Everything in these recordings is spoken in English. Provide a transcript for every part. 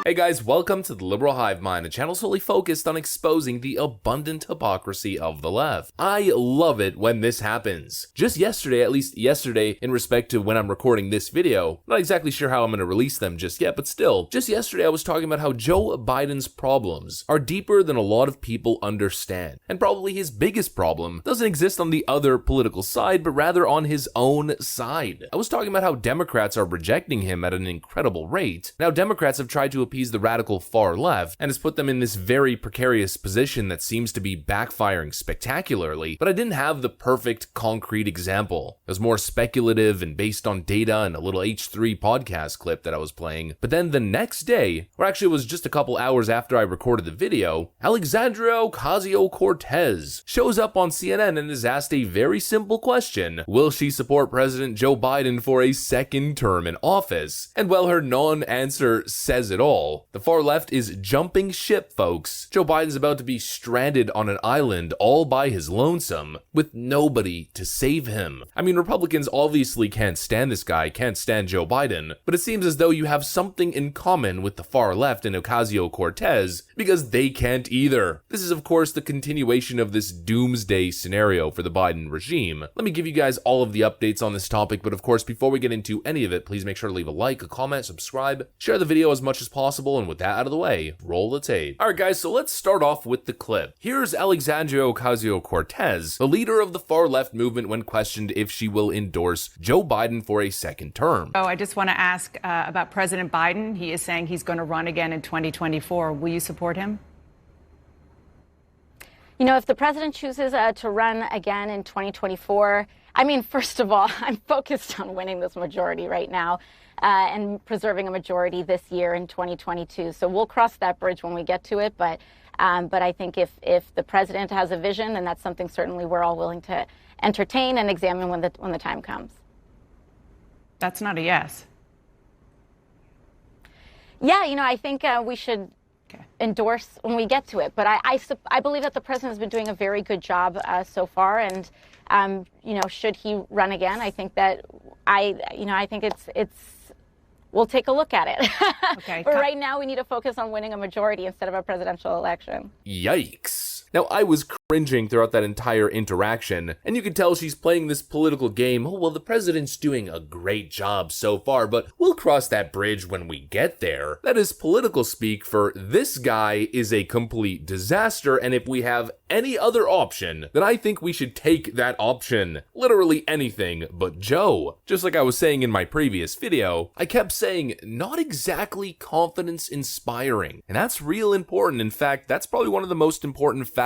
Hey guys, welcome to the Liberal Hive Mind, a channel solely focused on exposing the abundant hypocrisy of the left. I love it when this happens. Just yesterday, at least yesterday in respect to when I'm recording this video, not exactly sure how I'm going to release them just yet, but still, just yesterday I was talking about how Joe Biden's problems are deeper than a lot of people understand. And probably his biggest problem doesn't exist on the other political side, but rather on his own side. I was talking about how Democrats are rejecting him at an incredible rate. Now, Democrats have tried to appease the radical far left and has put them in this very precarious position that seems to be backfiring spectacularly, but I didn't have the perfect concrete example. It was more speculative and based on data and a little H3 podcast clip that I was playing. But then the next day, or actually it was just a couple hours after I recorded the video, Alexandria Ocasio-Cortez shows up on CNN and is asked a very simple question: will she support President Joe Biden for a second term in office? And well, her non-answer says it all. The far left is jumping ship, folks. Joe Biden's about to be stranded on an island all by his lonesome with nobody to save him. I mean, Republicans obviously can't stand this guy, can't stand Joe Biden, but it seems as though you have something in common with the far left and Ocasio-Cortez because they can't either. This is of course the continuation of this doomsday scenario for the Biden regime. Let me give you guys all of the updates on this topic, but of course before we get into any of it, please make sure to leave a like, a comment, subscribe, share the video as much as possible, and with that out of the way, roll the tape. Alright guys, so let's start off with the clip. Here's Alexandria Ocasio-Cortez, the leader of the far left movement, when questioned if she will endorse Joe Biden for a second term. Oh, I just want to ask about President Biden. He is saying he's going to run again in 2024. Will you support him? You know, if the president chooses to run again in 2024, I mean, first of all, I'm focused on winning this majority right now and preserving a majority this year in 2022. So we'll cross that bridge when we get to it. But I think if the president has a vision, then that's something certainly we're all willing to entertain and examine when the time comes. That's not a yes. Yeah, you know, I think we should endorse when we get to it. But I believe that the president has been doing a very good job so far. And, you know, should he run again, I think that I think we'll take a look at it. Okay. But right now we need to focus on winning a majority instead of a presidential election. Yikes. Now, I was cringing throughout that entire interaction, and you could tell she's playing this political game. Oh, well, the president's doing a great job so far, but we'll cross that bridge when we get there. That is political speak for this guy is a complete disaster, and if we have any other option, then I think we should take that option. Literally anything but Joe. Just like I was saying in my previous video, I kept saying not exactly confidence inspiring, and that's real important. In fact, that's probably one of the most important factors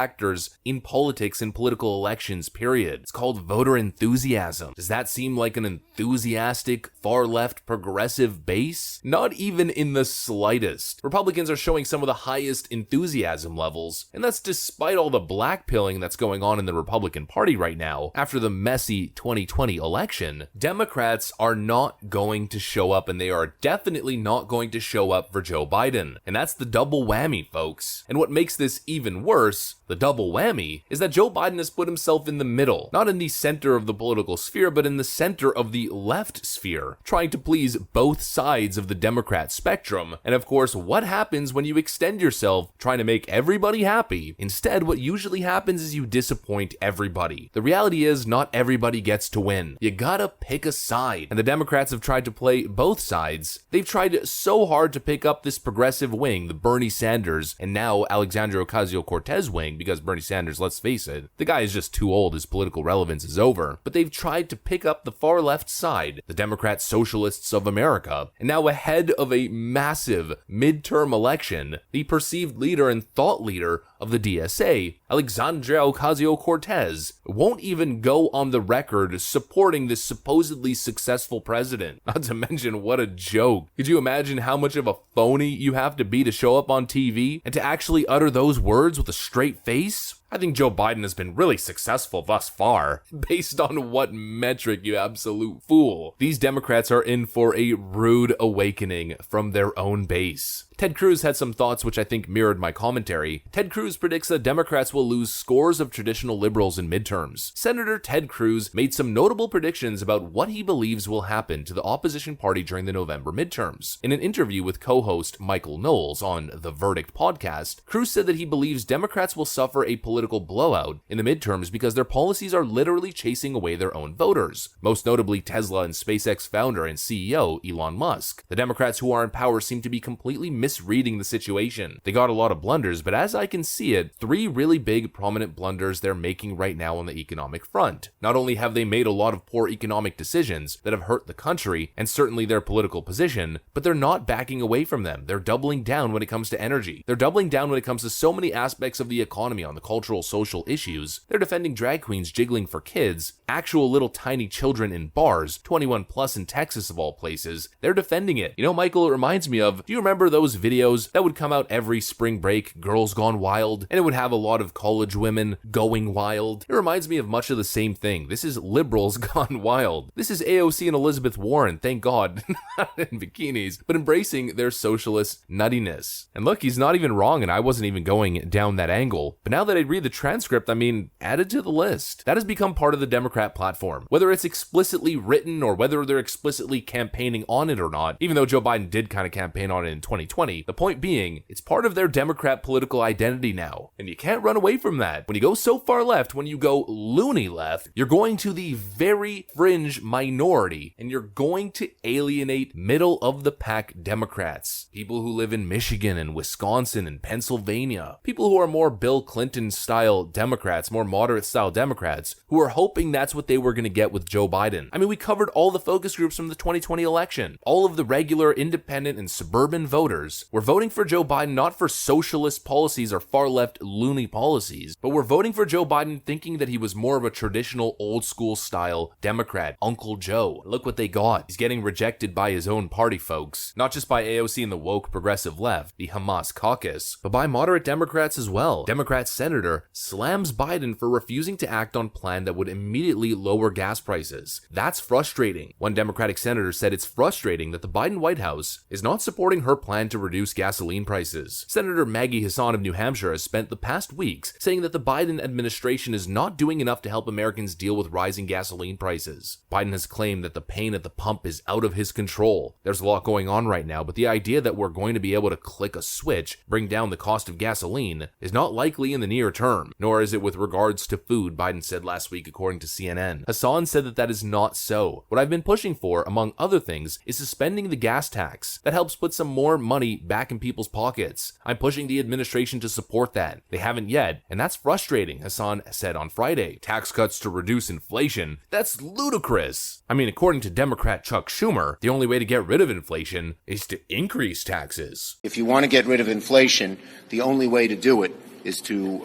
in politics and political elections, period. It's called voter enthusiasm. Does that seem like an enthusiastic, far left, progressive base? Not even in the slightest. Republicans are showing some of the highest enthusiasm levels, and that's despite all the blackpilling that's going on in the Republican Party right now after the messy 2020 election. Democrats are not going to show up, and they are definitely not going to show up for Joe Biden. And that's the double whammy, folks. And what makes this even worse, the double whammy, is that Joe Biden has put himself in the middle, not in the center of the political sphere, but in the center of the left sphere, trying to please both sides of the Democrat spectrum. And of course, what happens when you extend yourself trying to make everybody happy? Instead, what usually happens is you disappoint everybody. The reality is not everybody gets to win. You gotta pick a side. And the Democrats have tried to play both sides. They've tried so hard to pick up this progressive wing, the Bernie Sanders and now Alexandria Ocasio-Cortez wing, because Bernie Sanders, let's face it, the guy is just too old, his political relevance is over. But they've tried to pick up the far left side, the Democrat Socialists of America, and now ahead of a massive midterm election, the perceived leader and thought leader of the DSA, Alexandria Ocasio-Cortez, won't even go on the record supporting this supposedly successful president. Not to mention, what a joke. Could you imagine how much of a phony you have to be to show up on TV and to actually utter those words with a straight face? I think Joe Biden has been really successful thus far. Based on what metric, you absolute fool? These Democrats are in for a rude awakening from their own base. Ted Cruz had some thoughts which I think mirrored my commentary. Ted Cruz predicts that Democrats will lose scores of traditional liberals in midterms. Senator Ted Cruz made some notable predictions about what he believes will happen to the opposition party during the November midterms. In an interview with co-host Michael Knowles on The Verdict podcast, Cruz said that he believes Democrats will suffer a political blowout in the midterms because their policies are literally chasing away their own voters, most notably Tesla and SpaceX founder and CEO Elon Musk. The Democrats who are in power seem to be completely misreading the situation. They got a lot of blunders, but as I can see it, 3 really big prominent blunders they're making right now on the economic front. Not only have they made a lot of poor economic decisions that have hurt the country and certainly their political position, but they're not backing away from them. They're doubling down when it comes to energy. They're doubling down when it comes to so many aspects of the economy on the cultural, social issues. They're defending drag queens jiggling for kids, actual little tiny children in bars, 21 plus in Texas of all places. They're defending it. You know, Michael, it reminds me of, do you remember those videos that would come out every spring break, Girls Gone Wild, and it would have a lot of college women going wild? It reminds me of much of the same thing. This is liberals gone wild. This is AOC and Elizabeth Warren, thank God, not in bikinis, but embracing their socialist nuttiness. And look, he's not even wrong, and I wasn't even going down that angle. But now that I read the transcript, I mean, added to the list. That has become part of the Democrat platform. Whether it's explicitly written or whether they're explicitly campaigning on it or not, even though Joe Biden did kind of campaign on it in 2020, the point being, it's part of their Democrat political identity now. And you can't run away from that. When you go so far left, when you go loony left, you're going to the very fringe minority, and you're going to alienate middle of the pack Democrats. People who live in Michigan and Wisconsin and Pennsylvania. People who are more Bill Clinton style Democrats, more moderate style Democrats, who are hoping that's what they were going to get with Joe Biden. I mean, we covered all the focus groups from the 2020 election. All of the regular independent and suburban voters were voting for Joe Biden not for socialist policies or far left loony policies, but were voting for Joe Biden thinking that he was more of a traditional old school style Democrat, Uncle Joe. Look what they got. He's getting rejected by his own party folks, not just by AOC and the woke progressive left, the Hamas caucus, but by moderate Democrats as well. Democrat senator slams Biden for refusing to act on plan that would immediately lower gas prices. That's frustrating. One Democratic senator said it's frustrating that the Biden White House is not supporting her plan to reduce gasoline prices. Senator Maggie Hassan of New Hampshire has spent the past weeks saying that the Biden administration is not doing enough to help Americans deal with rising gasoline prices. Biden has claimed that the pain at the pump is out of his control. There's a lot going on right now, but the idea that we're going to be able to click a switch, bring down the cost of gasoline, is not likely in the near term, nor is it with regards to food, Biden said last week according to CNN. Hassan said that that is not so. What I've been pushing for, among other things, is suspending the gas tax. That helps put some more money back in people's pockets. I'm pushing the administration to support that. They haven't yet, and that's frustrating, Hassan said on Friday. Tax cuts to reduce inflation? That's ludicrous. I mean, according to Democrat Chuck Schumer, the only way to get rid of inflation is to increase taxes. If you want to get rid of inflation, the only way to do it is to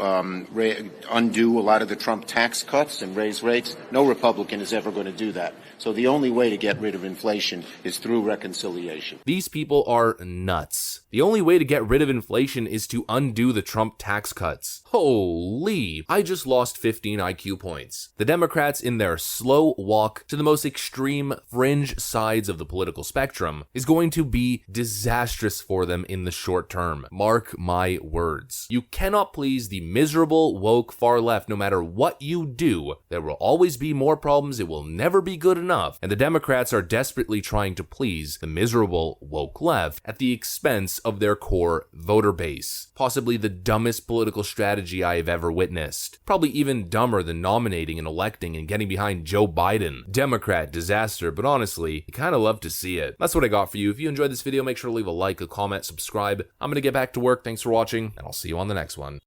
undo a lot of the Trump tax cuts and raise rates. No Republican is ever going to do that. So the only way to get rid of inflation is through reconciliation. These people are nuts. The only way to get rid of inflation is to undo the Trump tax cuts. Holy, I just lost 15 IQ points. The Democrats, in their slow walk to the most extreme fringe sides of the political spectrum, is going to be disastrous for them in the short term. Mark my words. You cannot please the miserable, woke far left no matter what you do. There will always be more problems. It will never be good enough. And the Democrats are desperately trying to please the miserable, woke left at the expense of their core voter base. Possibly the dumbest political strategy I have ever witnessed. Probably even dumber than nominating and electing and getting behind Joe Biden. Democrat disaster, but honestly, you kind of love to see it. That's what I got for you. If you enjoyed this video, make sure to leave a like, a comment, subscribe. I'm going to get back to work. Thanks for watching, and I'll see you on the next one.